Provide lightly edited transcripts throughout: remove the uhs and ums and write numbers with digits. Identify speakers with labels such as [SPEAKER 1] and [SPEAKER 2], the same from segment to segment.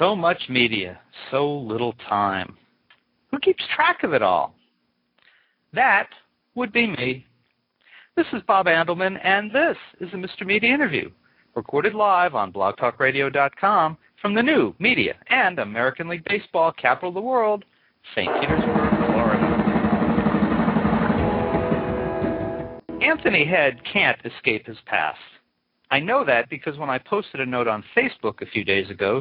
[SPEAKER 1] So much media, so little time. Who keeps track of it all? That would be me. This is Bob Andelman, and this is a Mr. Media interview, recorded live on blogtalkradio.com from the new media and American League Baseball capital of the world, St. Petersburg, Florida. Anthony Head can't escape his past. I know that because when I posted a note on Facebook a few days ago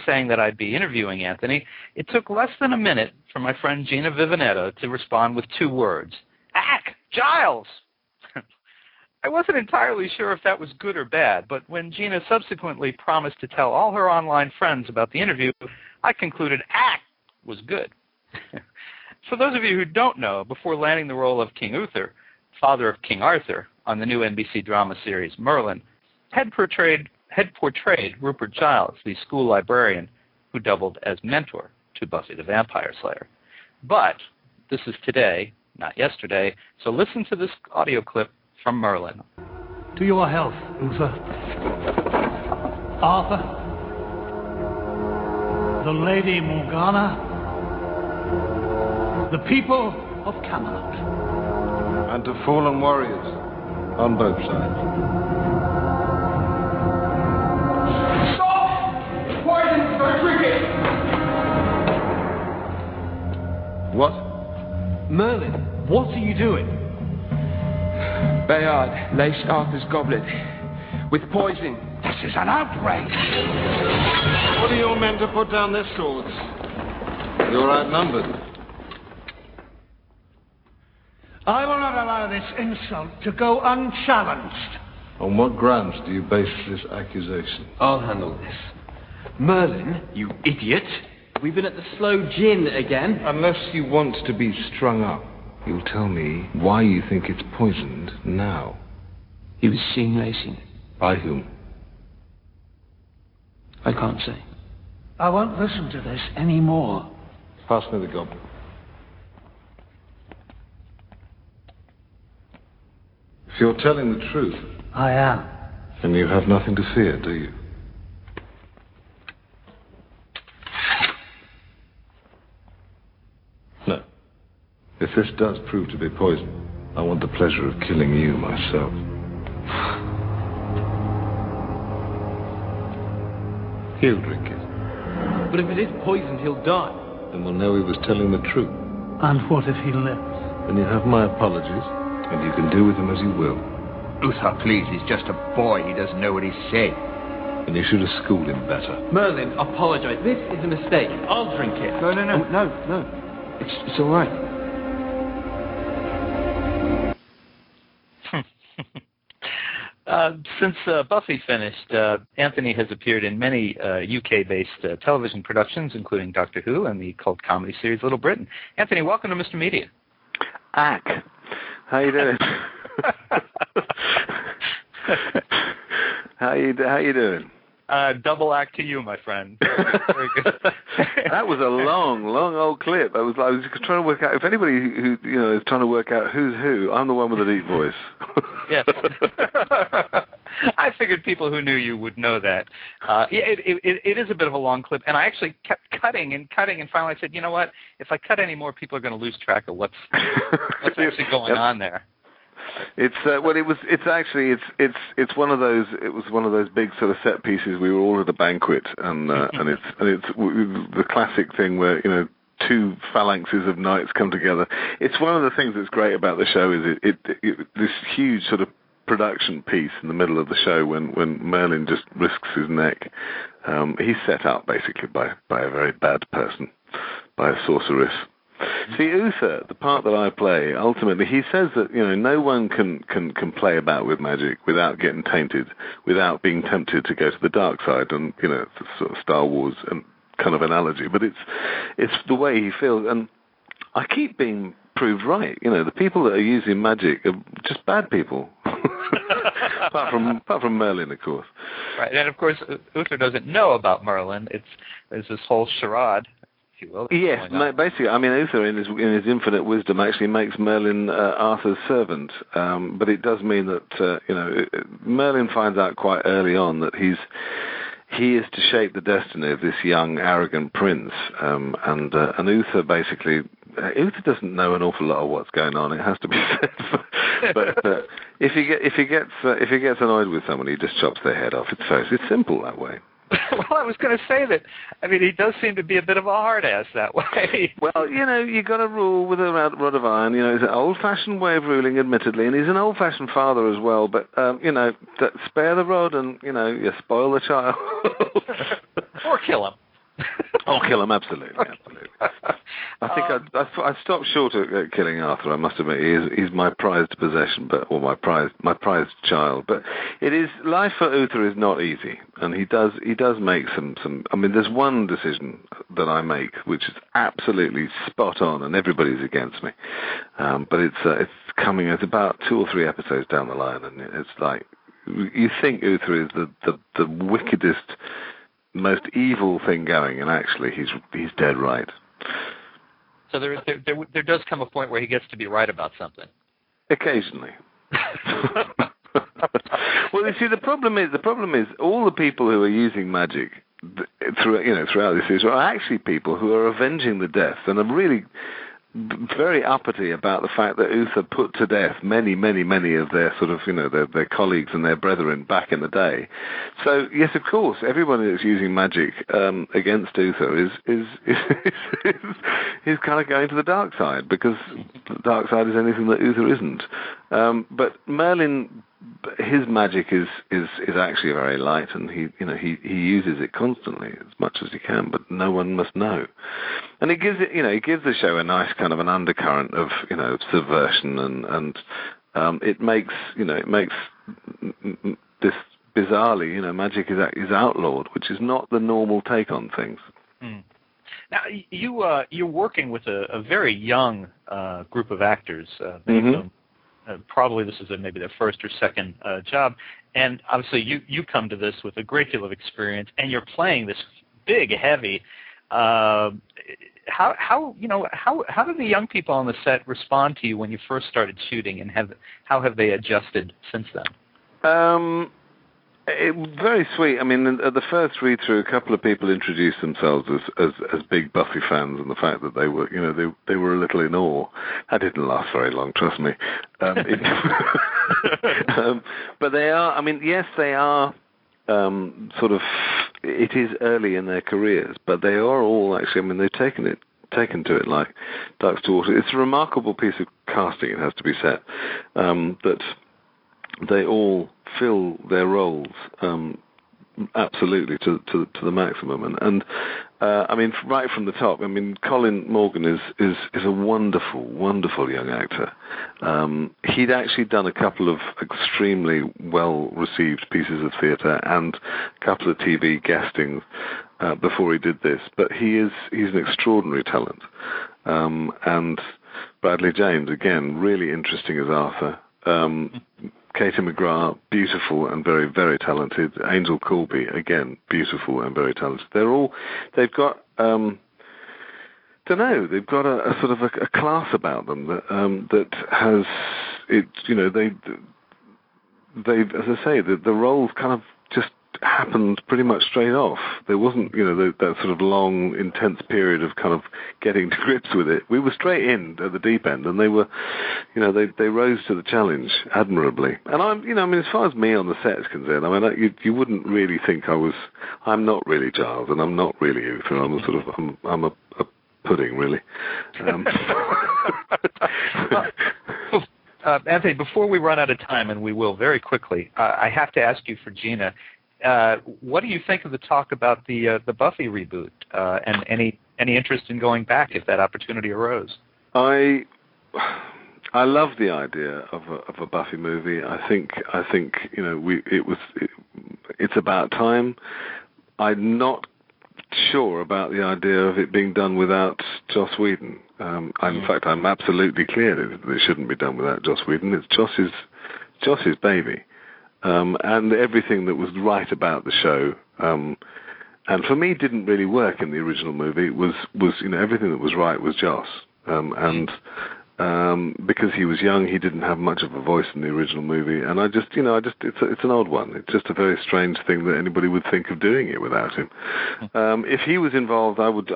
[SPEAKER 1] saying that I'd be interviewing Anthony, it took less than a minute for my friend Gina Vivanetta to respond with 2 words. Ack, Giles! I wasn't entirely sure if that was good or bad, but when Gina subsequently promised to tell all her online friends about the interview, I concluded Ack was good. For those of you who don't know, before landing the role of King Uther, father of King Arthur, on the new NBC drama series Merlin, had portrayed Rupert Giles, the school librarian who doubled as mentor to Buffy the Vampire Slayer. But this is today, not yesterday, so listen to this audio clip from Merlin.
[SPEAKER 2] To your health, Uther. Arthur. The Lady Morgana. The people of Camelot.
[SPEAKER 3] And to fallen warriors on both sides.
[SPEAKER 4] Stop! Poison! Don't drink it!
[SPEAKER 3] What?
[SPEAKER 2] Merlin, what are you doing?
[SPEAKER 4] Bayard laced Arthur's goblet with poison.
[SPEAKER 2] This is an outrage!
[SPEAKER 3] What are your men to put down their swords? You're outnumbered.
[SPEAKER 2] I will not allow this insult to go unchallenged.
[SPEAKER 3] On what grounds do you base this accusation?
[SPEAKER 5] I'll handle this. Merlin, you idiot. We've been at the slow gin again.
[SPEAKER 3] Unless you want to be strung up, you'll tell me why you think it's poisoned now.
[SPEAKER 4] He was seen lacing.
[SPEAKER 3] By whom?
[SPEAKER 4] I can't say.
[SPEAKER 2] I won't listen to this anymore.
[SPEAKER 3] Pass me the goblet. If you're telling the truth...
[SPEAKER 2] I am.
[SPEAKER 3] Then you have nothing to fear, do you? No. If this does prove to be poison, I want the pleasure of killing you myself. He'll drink it.
[SPEAKER 5] But if it is poisoned, he'll die.
[SPEAKER 3] Then we'll know he was telling the truth.
[SPEAKER 2] And what if he lives?
[SPEAKER 3] Then you have my apologies, and you can do with him as you will.
[SPEAKER 6] Uther, please, he's just a boy. He doesn't know what he's saying.
[SPEAKER 3] And you should have schooled him better.
[SPEAKER 5] Merlin, apologize. This is a mistake. I'll drink it.
[SPEAKER 4] No. It's all right.
[SPEAKER 1] Since Buffy finished, Anthony has appeared in many UK-based television productions, including Doctor Who and the cult comedy series Little Britain. Anthony, welcome to Mr. Media.
[SPEAKER 3] Ack. How you doing? How you doing?
[SPEAKER 1] Double act to you, my friend. Very good.
[SPEAKER 3] That was a long old clip. I was trying to work out if anybody who is trying to work out who's who. I'm the one with the deep voice.
[SPEAKER 1] Yes. I figured people who knew you would know that. It is a bit of a long clip, and I actually kept cutting, and finally I said, you know what? If I cut any more, people are going to lose track of what's actually going on there.
[SPEAKER 3] It's it's one of those. It was one of those big sort of set pieces. We were all at a banquet, and it's the classic thing where 2 phalanxes of knights come together. It's one of the things that's great about the show is this huge sort of production piece in the middle of the show when Merlin just risks his neck. He's set up basically by a very bad person, by a sorceress. See, Uther, the part that I play, ultimately, he says that no one can play about with magic without getting tainted, without being tempted to go to the dark side, and it's a sort of Star Wars and kind of analogy. But it's the way he feels, and I keep being proved right. The people that are using magic are just bad people. apart from Merlin, of course.
[SPEAKER 1] Right, and of course, Uther doesn't know about Merlin. There's this whole charade.
[SPEAKER 3] Yes, basically, I mean, Uther, in his infinite wisdom, actually makes Merlin Arthur's servant. But it does mean that Merlin finds out quite early on that he is to shape the destiny of this young, arrogant prince. And Uther basically, Uther doesn't know an awful lot of what's going on. It has to be said. But if he gets annoyed with someone, he just chops their head off. It's simple that way.
[SPEAKER 1] Well, I was going to say that. I mean, he does seem to be a bit of a hard ass that way.
[SPEAKER 3] Well, you got to rule with a rod of iron. It's an old-fashioned way of ruling, admittedly, and he's an old-fashioned father as well. But spare the rod, and you spoil the child,
[SPEAKER 1] or kill him.
[SPEAKER 3] Or kill him, absolutely. I think I stopped short at killing Arthur. I must admit, he's my prized possession, or my prized child. But it is, life for Uther is not easy, and he does make some. I mean, there's one decision that I make which is absolutely spot on, and everybody's against me. But it's coming. It's about 2 or 3 episodes down the line, and it's like you think Uther is the wickedest, most evil thing going, and actually he's dead right.
[SPEAKER 1] So there does come a point where he gets to be right about something.
[SPEAKER 3] Occasionally. Well, you see, the problem is all the people who are using magic throughout this series are actually people who are avenging the deaths and are really very uppity about the fact that Uther put to death many of their sort of, their colleagues and their brethren back in the day. So, yes, of course, everybody that's using magic against Uther is kind of going to the dark side, because the dark side is anything that Uther isn't. But Merlin, his magic is actually very light, and he uses it constantly as much as he can, but no one must know. And it gives the show a nice kind of an undercurrent of subversion, and it makes this bizarrely, magic is outlawed, which is not the normal take on things.
[SPEAKER 1] Mm. Now you're working with a very young group of actors. Probably this is maybe their first or second job, and obviously you come to this with a great deal of experience, and you're playing this big, heavy. How did the young people on the set respond to you when you first started shooting, and how have they adjusted since then?
[SPEAKER 3] Very sweet. I mean, at the first read through, a couple of people introduced themselves as big Buffy fans, and the fact that they were they were a little in awe. That didn't last very long, trust me. But they are. I mean, yes, they are. Sort of. It is early in their careers, but they are all actually. I mean, they've taken to it like ducks to water. It's a remarkable piece of casting, it has to be said, that they all fill their roles absolutely to the maximum, and I mean, right from the top. I mean, Colin Morgan is a wonderful young actor. He'd actually done a couple of extremely well received pieces of theatre and a couple of TV guestings before he did this, but he's an extraordinary talent. And Bradley James, again, really interesting as Arthur. Katie McGrath, beautiful and very, very talented. Angel Colby, again, beautiful and very talented. They've got, they've got a sort of a class about them that has, they've, as I say, the roles kind of just happened pretty much straight off. There wasn't, that sort of long, intense period of kind of getting to grips with it. We were straight in at the deep end, and they were, they rose to the challenge admirably. And as far as me on the set is concerned, I mean, you wouldn't really think I'm not really Giles, and I'm not really Uther. I'm a pudding, really.
[SPEAKER 1] Anthony, before we run out of time, and we will very quickly, I have to ask you for Gina. What do you think of the talk about the Buffy reboot, and any interest in going back if that opportunity arose?
[SPEAKER 3] I love the idea of a Buffy movie. I think it's about time. I'm not sure about the idea of it being done without Joss Whedon. In fact, I'm absolutely clear that it shouldn't be done without Joss Whedon. It's Joss's baby. And everything that was right about the show, and for me didn't really work in the original movie, was everything that was right was Joss. And because he was young, he didn't have much of a voice in the original movie, and it's an odd one. It's just a very strange thing that anybody would think of doing it without him. If he was involved, I would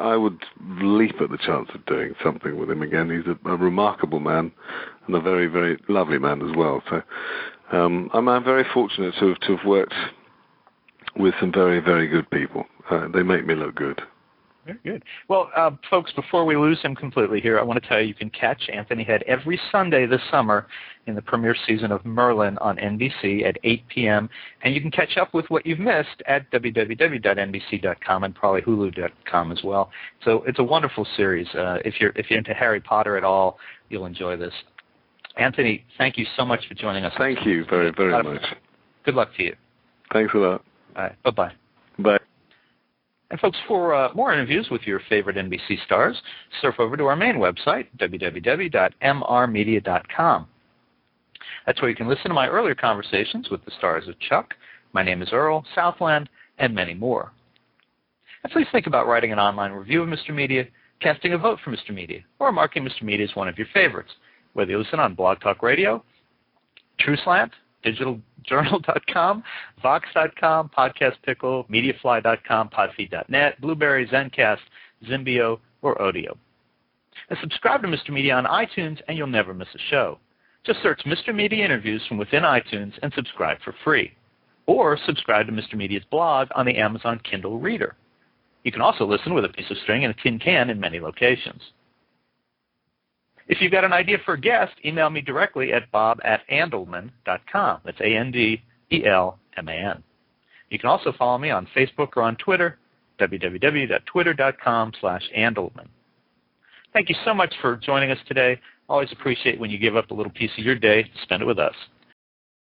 [SPEAKER 3] leap at the chance of doing something with him again. He's a remarkable man, and a very, very lovely man as well. So I'm very fortunate to have worked with some very, very good people. They make me look good.
[SPEAKER 1] Very good. Well, folks, before we lose him completely here, I want to tell you can catch Anthony Head every Sunday this summer in the premiere season of Merlin on NBC at 8 p.m., and you can catch up with what you've missed at www.nbc.com and probably hulu.com as well. So it's a wonderful series. If you're into Harry Potter at all, you'll enjoy this. Anthony, thank you so much for joining us.
[SPEAKER 3] Thank you very, very much.
[SPEAKER 1] Good luck to you.
[SPEAKER 3] Thanks a lot.
[SPEAKER 1] All right. Bye-bye.
[SPEAKER 3] Bye.
[SPEAKER 1] And folks, for more interviews with your favorite NBC stars, surf over to our main website, www.mrmedia.com. That's where you can listen to my earlier conversations with the stars of Chuck, My Name is Earl, Southland, and many more. And please think about writing an online review of Mr. Media, casting a vote for Mr. Media, or marking Mr. Media as one of your favorites, whether you listen on Blog Talk Radio, TrueSlant, DigitalJournal.com, Vox.com, Podcast Pickle, MediaFly.com, Podfeed.net, Blueberry, Zencast, Zimbio, or Odeo. And subscribe to Mr. Media on iTunes, and you'll never miss a show. Just search Mr. Media Interviews from within iTunes and subscribe for free. Or subscribe to Mr. Media's blog on the Amazon Kindle Reader. You can also listen with a piece of string and a tin can in many locations. If you've got an idea for a guest, email me directly at bob@andelman.com. That's ANDELMAN. You can also follow me on Facebook or on Twitter, www.twitter.com/Andelman. Thank you so much for joining us today. Always appreciate when you give up a little piece of your day to spend it with us.